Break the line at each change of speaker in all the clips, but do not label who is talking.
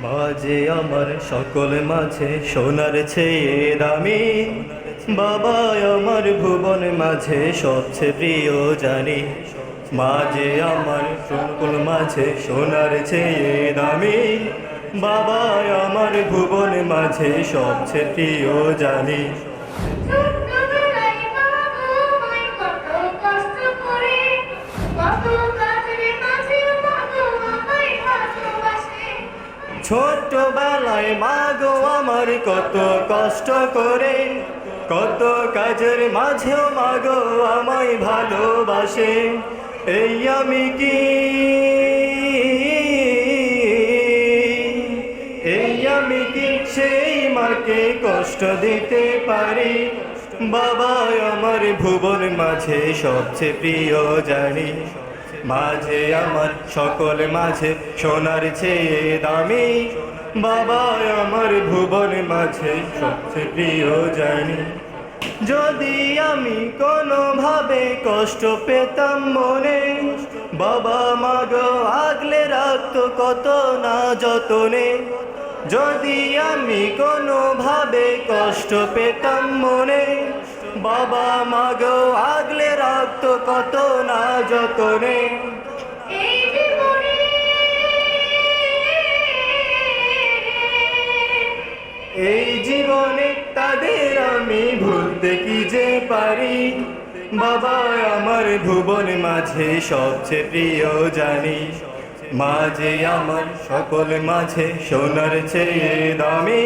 মাঝে আমার সকল মাঝে সোনার চেয়ে দামি, বাবা আমার ভুবন মাঝে সবচেয়ে প্রিয় জানি। মাঝে আমার সকল মাঝে সোনার চেয়ে দামি, বাবা আমার ভুবন মাঝে সবচেয়ে প্রিয় জানি।
ছোট্টবেলায় বাবা আমায় কত কষ্ট করে, কত কাজের মাঝে বাবা আমায় ভালোবাসে।
ছোট্টবেলায় মা গো আমার কত কষ্ট করে, কত কাজের মাঝেও মা গো আমায় ভালোবাসে। এই আমি কি, এই আমি কি সেই মাকে কষ্ট দিতে পারি? বাবা আমার ভুবন মাঝে সবচেয়ে প্রিয় জানি। মাঝে আমার সকল মাঝে সোনার চেয়ে দামি, বাবা আমার ভুবন মাঝে সবচেয়ে প্রিয় জানি। যদি আমি কোনোভাবে কষ্ট পেতাম মনে, বাবা মা গো আগলে রাখতো কত না যতনে। যদি আমি কোনোভাবে কষ্ট পেতাম মনে, বাবা মা গো আগলে রাখতো কত না যতনে।
এই জীবনে
এই জীবনে তাদের আমি ভুলতে কি যে পারি? বাবা আমার ভুবন মাঝে সবচেয়ে প্রিয় জানি। মাঝে আমার সকল মাঝে সোনার চেয়ে দামি,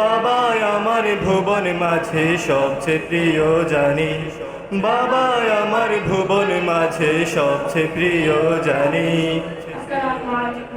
বাবা আমার ভুবন মাঝে সবচেয়ে প্রিয় জানি। বাবা আমার ভুবন মাঝে সবচেয়ে প্রিয় জানি।
আসসালামু আলাইকুম।